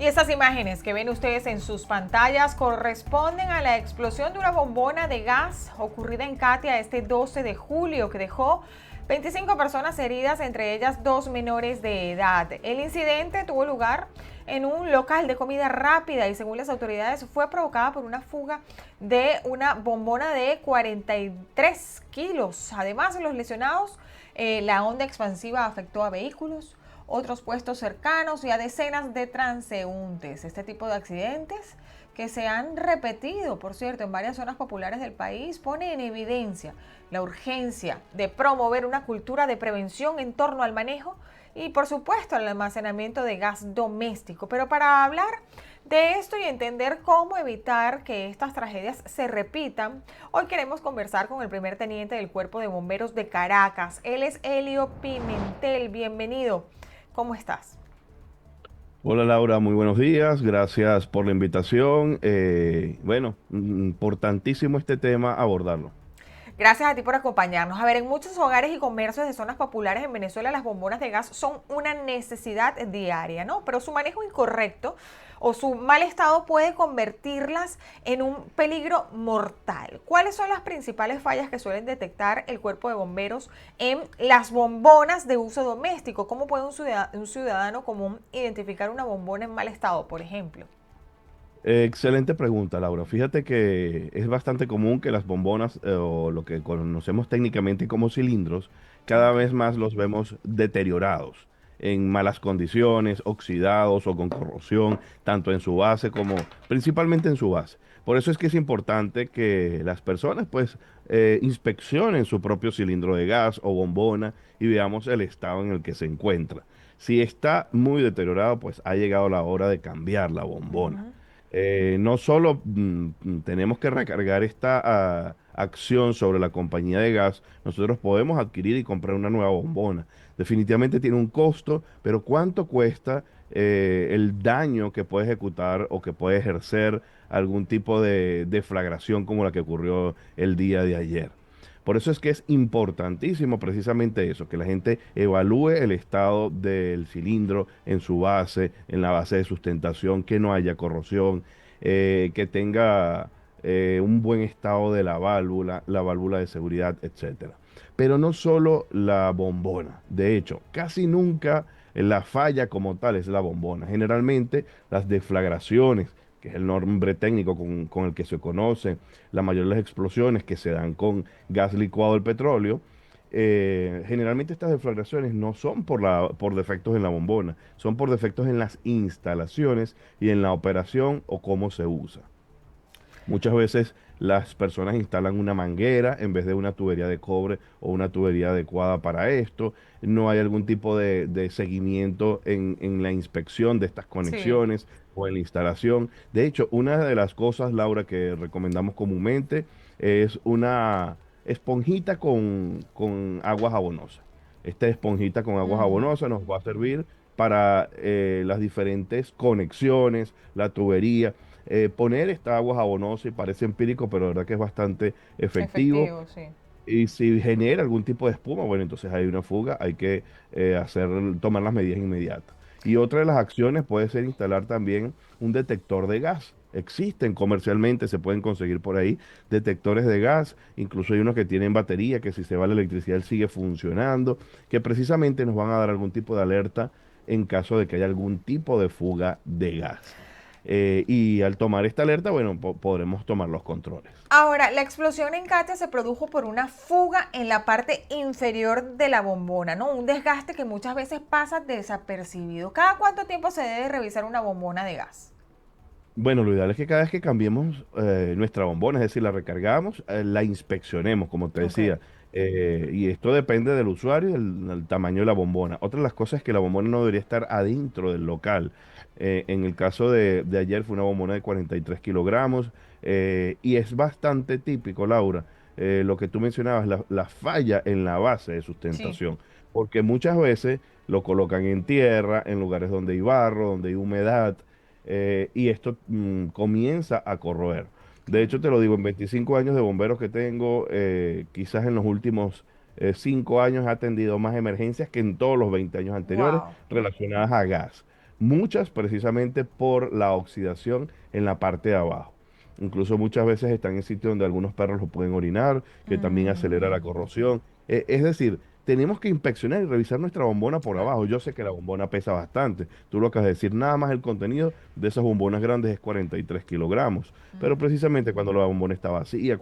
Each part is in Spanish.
Y estas imágenes que ven ustedes en sus pantallas corresponden a la explosión de una bombona de gas ocurrida en Catia este 12 de julio que dejó 25 personas heridas, entre ellas 2 menores de edad. El incidente tuvo lugar en un local de comida rápida y según las autoridades fue provocada por una fuga de una bombona de 43 kilos. Además, los lesionados, la onda expansiva afectó a vehículos, otros puestos cercanos y a decenas de transeúntes. Este tipo de accidentes, que se han repetido, por cierto, en varias zonas populares del país, pone en evidencia la urgencia de promover una cultura de prevención en torno al manejo y, por supuesto, al almacenamiento de gas doméstico. Pero para hablar de esto y entender cómo evitar que estas tragedias se repitan, hoy queremos conversar con el primer teniente del Cuerpo de Bomberos de Caracas. Él es Elio Pimentel. Bienvenido. ¿Cómo estás? Hola Laura, muy buenos días, gracias por la invitación. Importantísimo este tema abordarlo. Gracias a ti por acompañarnos. A ver, en muchos hogares y comercios de zonas populares en Venezuela las bombonas de gas son una necesidad diaria, ¿no? Pero su manejo incorrecto o su mal estado puede convertirlas en un peligro mortal. ¿Cuáles son las principales fallas que suelen detectar el cuerpo de bomberos en las bombonas de uso doméstico? ¿Cómo puede un ciudadano común identificar una bombona en mal estado, por ejemplo? Excelente pregunta, Laura. Fíjate que es bastante común que las bombonas, o lo que conocemos técnicamente como cilindros, cada Ok. vez más los vemos deteriorados, en malas condiciones, oxidados o con corrosión, tanto en su base como principalmente en su base. Por eso es que es importante que las personas pues inspeccionen su propio cilindro de gas o bombona y veamos el estado en el que se encuentra. Si está muy deteriorado, pues ha llegado la hora de cambiar la bombona. Ujú. No solo tenemos que recargar esta acción sobre la compañía de gas, nosotros podemos adquirir y comprar una nueva bombona. Definitivamente tiene un costo, pero ¿cuánto cuesta el daño que puede ejecutar o que puede ejercer algún tipo de deflagración como la que ocurrió el día de ayer? Por eso es que es importantísimo precisamente eso, que la gente evalúe el estado del cilindro en su base, en la base de sustentación, que no haya corrosión, que tenga un buen estado de la válvula de seguridad, etcétera. Pero no solo la bombona. De hecho, casi nunca la falla como tal es la bombona. Generalmente las deflagraciones, que es el nombre técnico con el que se conoce la mayoría de las explosiones que se dan con gas licuado del petróleo, generalmente estas deflagraciones no son por defectos en la bombona, son por defectos en las instalaciones y en la operación o cómo se usa. Muchas veces las personas instalan una manguera en vez de una tubería de cobre o una tubería adecuada para esto. No hay algún tipo de seguimiento en la inspección de estas Sí. conexiones o en la instalación. De hecho, una de las cosas, Laura, que recomendamos comúnmente es una esponjita con agua jabonosa. Esta esponjita con agua Ujú. jabonosa nos va a servir para las diferentes conexiones, la tubería. Poner esta agua jabonosa y parece empírico, pero la verdad que es bastante efectivo. Efectivo, sí. Y si genera algún tipo de espuma, bueno, entonces hay una fuga, hay que tomar las medidas inmediatas. Y otra de las acciones puede ser instalar también un detector de gas. Existen comercialmente, se pueden conseguir por ahí detectores de gas, incluso hay unos que tienen batería, que si se va la electricidad él sigue funcionando, que precisamente nos van a dar algún tipo de alerta en caso de que haya algún tipo de fuga de gas. Y al tomar esta alerta, bueno, podremos tomar los controles. Ahora, la explosión en Katia se produjo por una fuga en la parte inferior de la bombona, ¿no? Un desgaste que muchas veces pasa desapercibido. ¿Cada cuánto tiempo se debe revisar una bombona de gas? Bueno, lo ideal es que cada vez que cambiemos nuestra bombona, es decir, la recargamos, la inspeccionemos, como te Ok. decía. Y esto depende del usuario y del tamaño de la bombona. Otra de las cosas es que la bombona no debería estar adentro del local. En el caso de ayer fue una bombona de 43 kilogramos y es bastante típico, Laura, lo que tú mencionabas, la falla en la base de Sí. sustentación, porque muchas veces lo colocan en tierra, en lugares donde hay barro, donde hay humedad y esto comienza a corroer. De hecho, te lo digo, en 25 años de bomberos que tengo, quizás en los últimos 5 años he atendido más emergencias que en todos los 20 años anteriores Wow. relacionadas a gas. muchas precisamente por la oxidación en la parte de abajo. Incluso muchas veces están en sitios donde algunos perros lo pueden orinar, que también acelera la Mm, corrosión. Es decir, tenemos que inspeccionar y revisar nuestra bombona por claro. abajo. Yo sé que la bombona pesa bastante. Tú lo acabas de decir, nada más el contenido de esas bombonas grandes es 43 kilogramos. Pero Mm. precisamente cuando la bombona está vacía,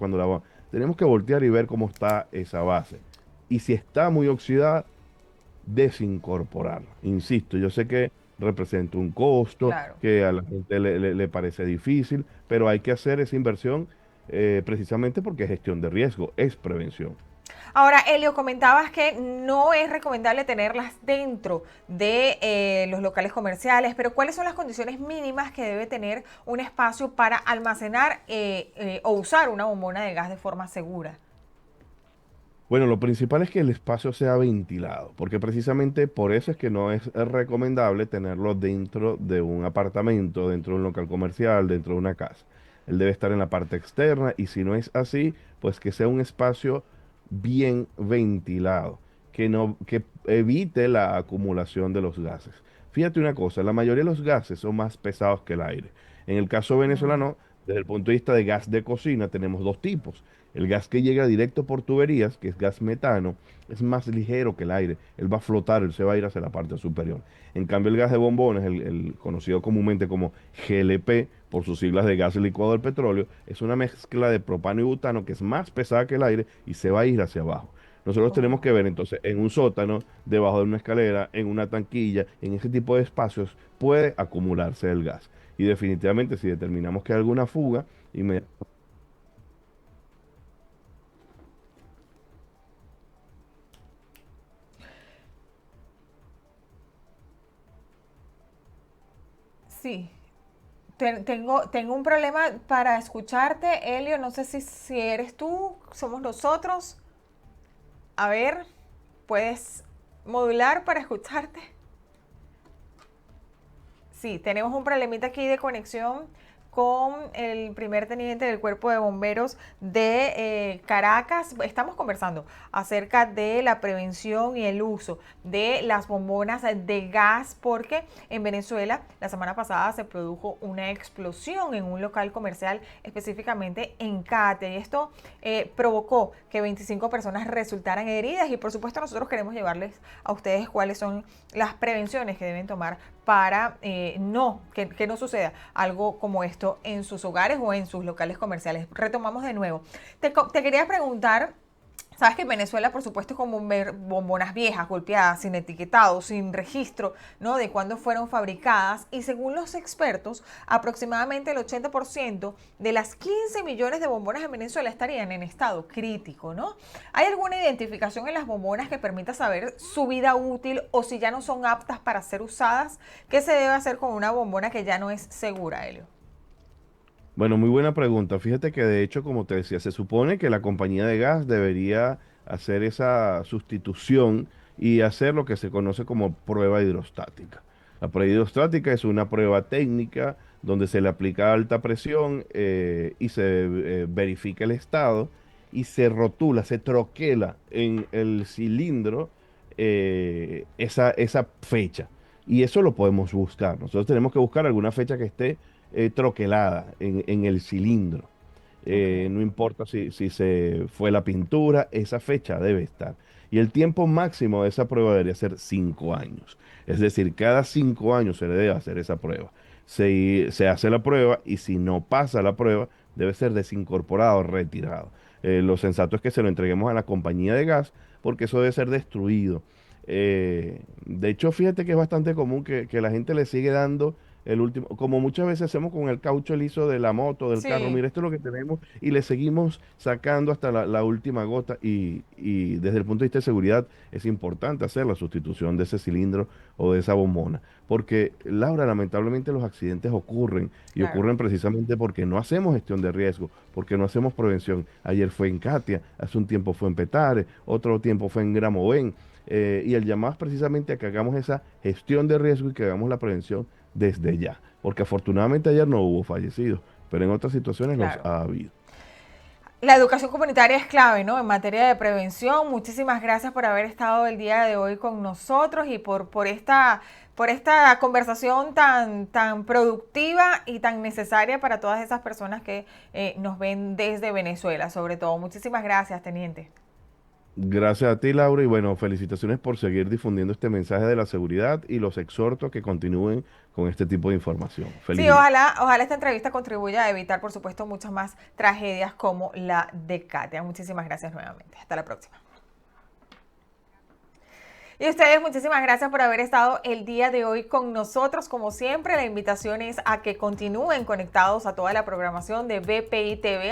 tenemos que voltear y ver cómo está esa base. Y si está muy oxidada, desincorporarla. Insisto, yo sé que representa un costo, Claro. que a la gente le parece difícil, pero hay que hacer esa inversión precisamente porque es gestión de riesgo, es prevención. Ahora, Elio, comentabas que no es recomendable tenerlas dentro de los locales comerciales, pero ¿cuáles son las condiciones mínimas que debe tener un espacio para almacenar o usar una bombona de gas de forma segura? Bueno, lo principal es que el espacio sea ventilado, porque precisamente por eso es que no es recomendable tenerlo dentro de un apartamento, dentro de un local comercial, dentro de una casa. Él debe estar en la parte externa y si no es así, pues que sea un espacio bien ventilado, que evite la acumulación de los gases. Fíjate una cosa, la mayoría de los gases son más pesados que el aire. En el caso Mm. venezolano, desde el punto de vista de gas de cocina, tenemos dos tipos. El gas que llega directo por tuberías, que es gas metano, es más ligero que el aire. Él va a flotar, él se va a ir hacia la parte superior. En cambio, el gas de bombones, el conocido comúnmente como GLP, por sus siglas de gas licuado del petróleo, es una mezcla de propano y butano que es más pesada que el aire y se va a ir hacia abajo. Nosotros tenemos Oh. que ver entonces en un sótano, debajo de una escalera, en una tanquilla, en ese tipo de espacios puede acumularse el gas. Y definitivamente si determinamos que hay alguna fuga, Sí, tengo un problema para escucharte, Elio. No sé si eres tú, somos nosotros. A ver, ¿puedes modular para escucharte? Sí, tenemos un problemita aquí de conexión con el primer teniente del Cuerpo de Bomberos de Caracas. Estamos conversando acerca de la prevención y el uso de las bombonas de gas porque en Venezuela la semana pasada se produjo una explosión en un local comercial, específicamente en Catia, y esto provocó que 25 personas resultaran heridas y por supuesto nosotros queremos llevarles a ustedes cuáles son las prevenciones que deben tomar para que no suceda algo como esto en sus hogares o en sus locales comerciales. Retomamos de nuevo. Te quería preguntar. Sabes que en Venezuela, por supuesto, es como ver bombonas viejas, golpeadas, sin etiquetado, sin registro, ¿no? De cuándo fueron fabricadas. Y según los expertos, aproximadamente el 80% de las 15 millones de bombonas en Venezuela estarían en estado crítico, ¿no? ¿Hay alguna identificación en las bombonas que permita saber su vida útil o si ya no son aptas para ser usadas? ¿Qué se debe hacer con una bombona que ya no es segura, Helio? bueno, muy buena pregunta. Fíjate que de hecho, como te decía, se supone que la compañía de gas debería hacer esa sustitución y hacer lo que se conoce como prueba hidrostática. La prueba hidrostática es una prueba técnica donde se le aplica alta presión y se verifica el estado y se rotula, se troquela en el cilindro esa fecha. Y eso lo podemos buscar. Nosotros tenemos que buscar alguna fecha que esté troquelada en el cilindro. Ok. No importa si se fue la pintura, esa fecha debe estar. Y el tiempo máximo de esa prueba debería ser 5 años. Es decir, cada 5 años se le debe hacer esa prueba. Se hace la prueba y si no pasa la prueba, debe ser desincorporado, retirado. Lo sensato es que se lo entreguemos a la compañía de gas porque eso debe ser destruido. De hecho, fíjate que es bastante común que la gente le sigue dando el último, como muchas veces hacemos con el caucho liso de la moto, del carro, Sí, mira, esto es lo que tenemos y le seguimos sacando hasta la última gota y desde el punto de vista de seguridad es importante hacer la sustitución de ese cilindro o de esa bombona, porque Laura, lamentablemente los accidentes ocurren y claro. ocurren precisamente porque no hacemos gestión de riesgo, porque no hacemos prevención. Ayer fue en Katia, hace un tiempo fue en Petare, otro tiempo fue en Gramovén. Y el llamado es precisamente a que hagamos esa gestión de riesgo y que hagamos la prevención desde ya, porque afortunadamente ayer no hubo fallecidos, pero en otras situaciones los Claro. ha habido. La educación comunitaria es clave, ¿no? En materia de prevención. Muchísimas gracias por haber estado el día de hoy con nosotros y por esta conversación tan productiva y tan necesaria para todas esas personas que nos ven desde Venezuela, sobre todo. Muchísimas gracias, teniente. Gracias a ti, Laura, y bueno, felicitaciones por seguir difundiendo este mensaje de la seguridad y los exhorto a que continúen con este tipo de información. Feliz Sí, día. ojalá esta entrevista contribuya a evitar, por supuesto, muchas más tragedias como la de Katia. Muchísimas gracias nuevamente. Hasta la próxima. Y ustedes, muchísimas gracias por haber estado el día de hoy con nosotros. Como siempre, la invitación es a que continúen conectados a toda la programación de BPI TV.